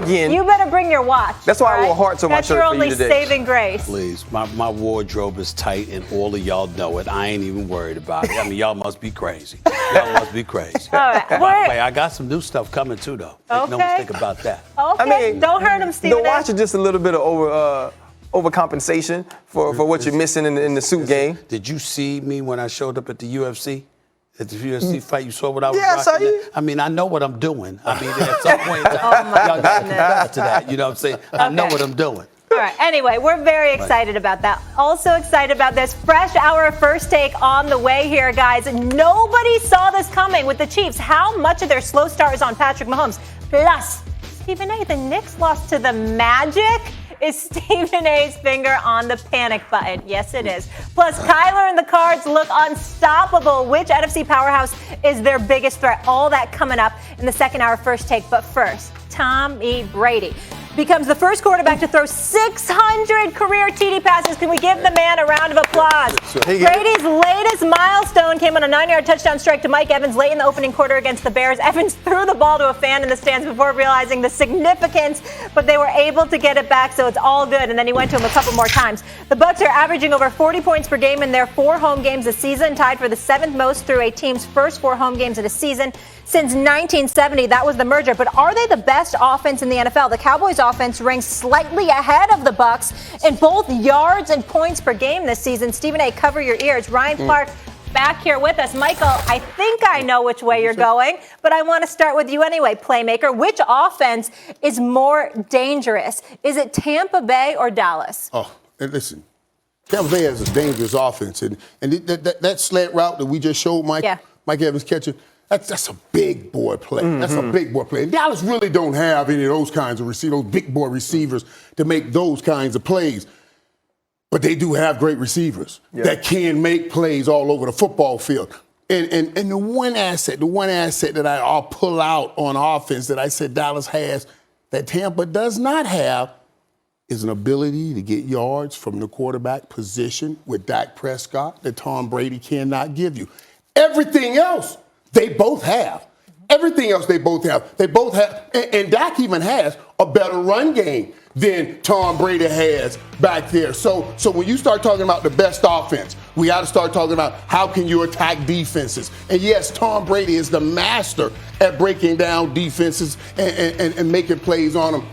again. You better bring your watch. That's why I wore hearts on my shirt for you today. That's your only saving grace. Please, my wardrobe is tight, and all of y'all know it. I ain't even worried about it. I mean, y'all must be crazy. Y'all must be crazy. All right. By the way, I got some new stuff coming too, though. Make no mistake about that. Okay. I mean, don't hurt him, Stephen. The watch is just a little bit of overcompensation for what you're missing in the suit game. Did you see me when I showed up at the UFC? At the UFC fight, you saw what I was Yeah, I saw rocking? you. I mean, I know what I'm doing. I mean, at some point in time, y'all got to get to that. You know what I'm saying? I know what I'm doing. All right. Anyway, we're very excited about that. Also excited about this fresh hour of First Take on the way here, guys. Nobody saw this coming with the Chiefs. How much of their slow start is on Patrick Mahomes? Plus, Stephen A., the Knicks lost to the Magic. Is Stephen A.'s finger on the panic button? Yes, it is. Plus, Kyler and the Cards look unstoppable. Which NFC powerhouse is their biggest threat? All that coming up in the second hour First Take. But first, Tommy Brady becomes the first quarterback to throw 600 career TD passes. Can we give the man a round of applause? Brady's latest milestone came on a 9-yard touchdown strike to Mike Evans late in the opening quarter against the Bears. Evans threw the ball to a fan in the stands before realizing the significance, but they were able to get it back, so it's all good. And then he went to him a couple more times. The Bucs are averaging over 40 points per game in their 4 home games this season, tied for the 7th most through a team's first 4 home games of the season. Since 1970, that was the merger. But are they the best offense in the NFL? The Cowboys offense ranks slightly ahead of the Bucs in both yards and points per game this season. Stephen A., cover your ears. Ryan Clark back here with us. Michael, I think I know which way you're going, but I want to start with you anyway, playmaker. Which offense is more dangerous? Is it Tampa Bay or Dallas? Oh, and listen, Tampa Bay has a dangerous offense. And that slant route that we just showed Mike Evans catching, that's a big boy play. Mm-hmm. That's a big boy play. And Dallas really don't have any of those kinds of receivers, those big boy receivers to make those kinds of plays. But they do have great receivers that can make plays all over the football field. And the one asset that I'll pull out on offense that I said Dallas has that Tampa does not have is an ability to get yards from the quarterback position with Dak Prescott that Tom Brady cannot give you. Everything else, they both have. Everything else they both have. They both have, and Dak even has a better run game than Tom Brady has back there. So when you start talking about the best offense, we got to start talking about how can you attack defenses. And yes, Tom Brady is the master at breaking down defenses and making plays on them.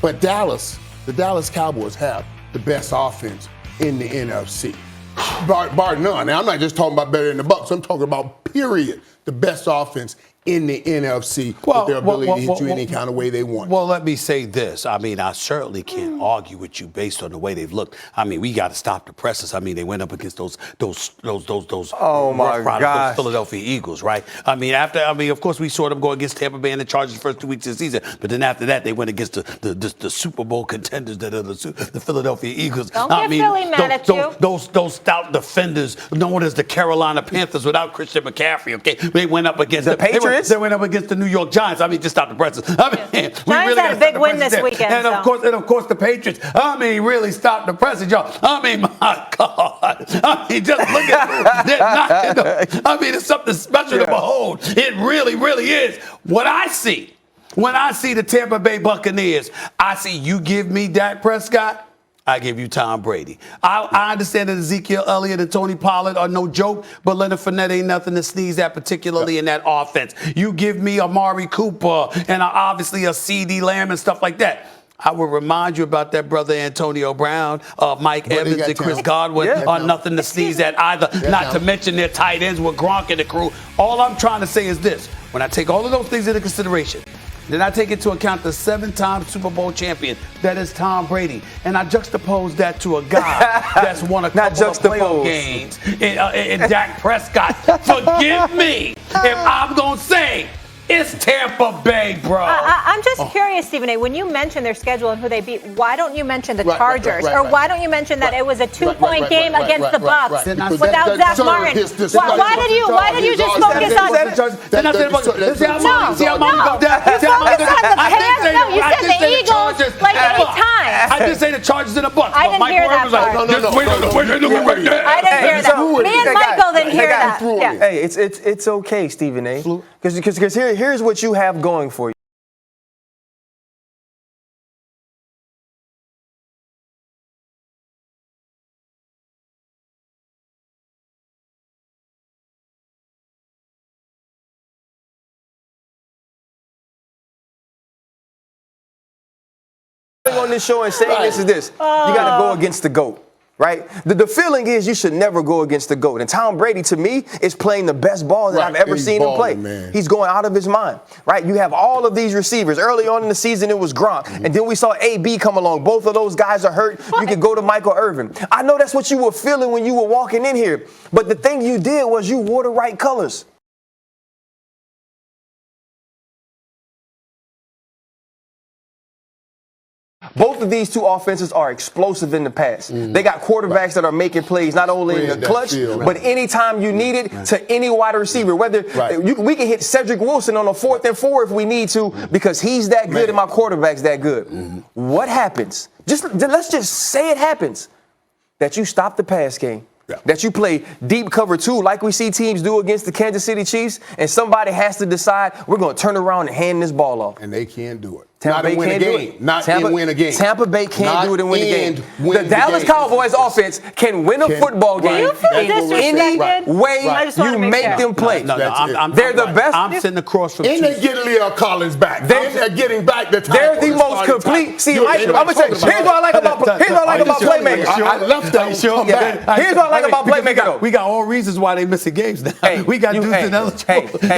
But the Dallas Cowboys have the best offense in the NFC. Bar none. Now, I'm not just talking about better than the Bucs. I'm talking about, period, the best offense in the NFC with their ability to hit you any kind of way they want. Well, let me say this. I mean, I certainly can't argue with you based on the way they've looked. I mean, we got to stop the presses. I mean, they went up against those oh my God, Philadelphia Eagles, right? I mean, of course, we saw them go against Tampa Bay and the Chargers the first 2 weeks of the season, but then after that, they went against the Super Bowl contenders that are the Philadelphia Eagles. Don't get Philly mad at you. Those stout defenders known as the Carolina Panthers without Christian McCaffrey. Okay, they went up against the Patriots. They went up against the New York Giants. I mean, just stop the presses. I mean, Giants had a big win this weekend. And of course, the Patriots. I mean, really stop the presses, y'all. I mean, my God. I mean, just look at them. I mean, it's something special to behold. It really, really is. What I see when I see the Tampa Bay Buccaneers, I see you give me Dak Prescott, I give you Tom Brady. I understand that Ezekiel Elliott and Tony Pollard are no joke, but Leonard Fournette ain't nothing to sneeze at, particularly in that offense. You give me Amari Cooper and obviously a C.D. Lamb and stuff like that. I will remind you about that brother Antonio Brown, Mike Evans, and Chris Godwin are nothing to sneeze at either, not to mention their tight ends with Gronk and the crew. All I'm trying to say is this. When I take all of those things into consideration, then I take into account the 7-time Super Bowl champion, that is Tom Brady. And I juxtapose that to a guy that's won a couple of playoff games in Dak Prescott. Forgive me if I'm going to say it's Tampa Bay, bro. I'm just curious, Stephen A., when you mention their schedule and who they beat, why don't you mention the Chargers? Or why don't you mention that it was a 2-point game against the Bucs without Zach Martin? Why did you just focus on the See how money go down? You focused on the Panthers? No, you said the Eagles like 8 times. I just say the Chargers and the Bucs. I didn't hear that part. I didn't hear that. Me and Michael didn't hear that. Hey, it's okay, Stephen A. Because here's what you have going for you. On this show and saying this is this. You got to go against the GOAT. Right? The feeling is you should never go against the GOAT. And Tom Brady, to me, is playing the best ball that I've ever seen him play. Man. He's going out of his mind. Right? You have all of these receivers. Early on in the season, it was Gronk. And then we saw AB come along. Both of those guys are hurt. You could go to Michael Irvin. I know that's what you were feeling when you were walking in here. But the thing you did was you wore the right colors. Both of these two offenses are explosive in the pass. They got quarterbacks that are making plays not only in the clutch, but anytime you need it to any wide receiver. Whether we can hit Cedric Wilson on a 4th and 4 if we need to because he's that good and my quarterback's that good. What happens? Let's just say it happens that you stop the pass game. That you play deep cover 2 like we see teams do against the Kansas City Chiefs, and somebody has to decide we're going to turn around and hand this ball off. And they can't do it. Tampa Bay can't do it. Not win a game. Tampa Bay can't do it and win a game. The Dallas Cowboys offense can win a football game in any way you make them play. They're the best. I'm sitting across from. And they get Leo Collins back. They're getting back the time. They're the most complete. See, I'm going to say, here's what I like about playmakers. I love that. Here's what I like about playmakers. We got all reasons why they missing games now. We got dudes in trouble. We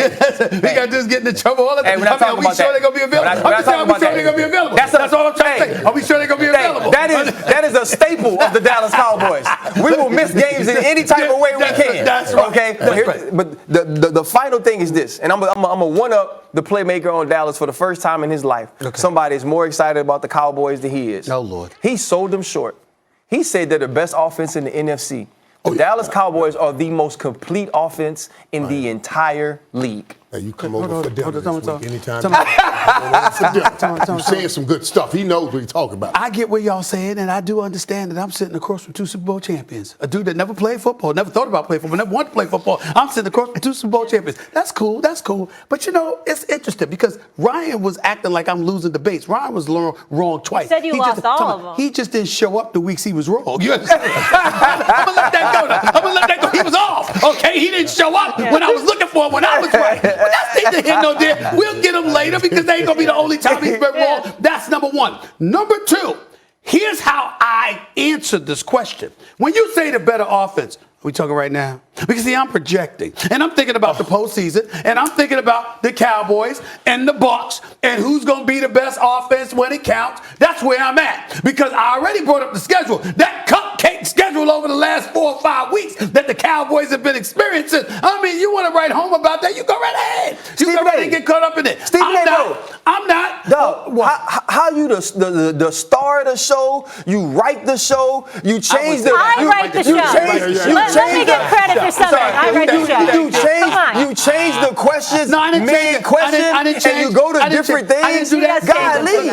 got dudes getting in trouble all the time. Are we sure they're going to be available? Are we sure they're going to be available? That's all I'm trying to say. Are we sure they're going to be available? That is a staple of the Dallas Cowboys. We will miss games in any type of way we can. That's right. Okay? But the final thing is this, and I'm going to one-up the playmaker on Dallas for the first time in his life. Somebody is more excited about the Cowboys than he is. Oh, Lord. He sold them short. He said they're the best offense in the NFC. The Dallas Cowboys are the most complete offense in the entire league. Hey, you come over for dinner this week anytime. You're saying some good stuff. He knows what he's talking about. I get what y'all saying, and I do understand that I'm sitting across from 2 Super Bowl champions. A dude that never played football, never thought about playing football, never wanted to play football. I'm sitting across from 2 Super Bowl champions. That's cool. But, you know, it's interesting because Ryan was acting like I'm losing debates. Ryan was wrong twice. You said you lost all of them. He just didn't show up the weeks he was wrong. You understand? I'm going to let that go now. I'm going to let that go. He was off. Okay? He didn't show up when I was looking for him when I was right. But that's neither here nor there. We'll get him later because they ain't going to be the only time he's been wrong. That's number one. Number two, here's how I answered this question. When you say the better offense, are we talking right now? Because, see, I'm projecting. And I'm thinking about the postseason. And I'm thinking about the Cowboys and the Bucs and who's going to be the best offense when it counts. That's where I'm at. Because I already brought up the schedule. That cupcake schedule over the last 4 or 5 weeks that the Cowboys have been experiencing. I mean, you want to write home about that, you go right ahead. You go right ahead and get caught up in it. I'm not. How you the star of the show, you write the show, you change the... I write the show. Let me get credit for something. I write the show. You change the questions mid-question, and you go to different things. I didn't do that. Golly.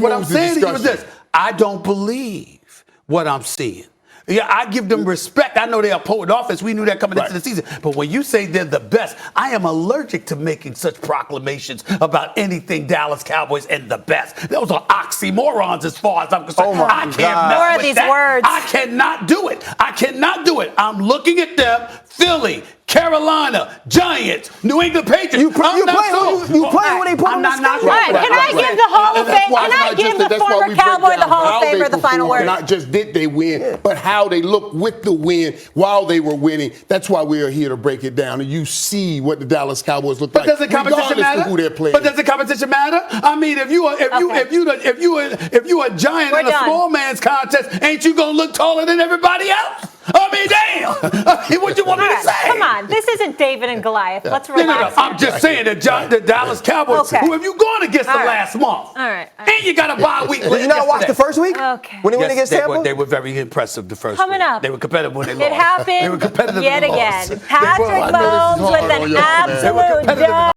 What I'm saying to you is this. I don't believe what I'm seeing. Yeah, I give them respect. I know they're a potent offense. We knew that coming into the season. But when you say they're the best, I am allergic to making such proclamations about anything Dallas Cowboys and the best. Those are oxymorons as far as I'm concerned. I can't mess with that. Words. I cannot do it. I cannot do it. I'm looking at them, Philly, Carolina, Giants, New England Patriots. You play when they put on the schedule. Can I give the Hall of Fame? Can I give the former Cowboy the Hall of Famer the final word? Not just did they win, but how they looked with the win while they were winning. That's why we are here to break it down, and you see what the Dallas Cowboys look like. But does the competition matter? Who they're playing. But does the competition matter? I mean, if you a giant in a small man's contest, ain't you gonna look taller than everybody else? I mean, damn. What you want me to say? Come on, this isn't David and Goliath. Let's relax. No. I'm just saying that the Dallas Cowboys, who have you gone against the last month? All right. And you got a bye week. Did you not watch the first week? Okay. When they went against Tampa? They were very impressive the first week. Coming up. They were competitive when they lost. It happened They were competitive yet when they again. lost. Patrick Mahomes with an absolute dunk.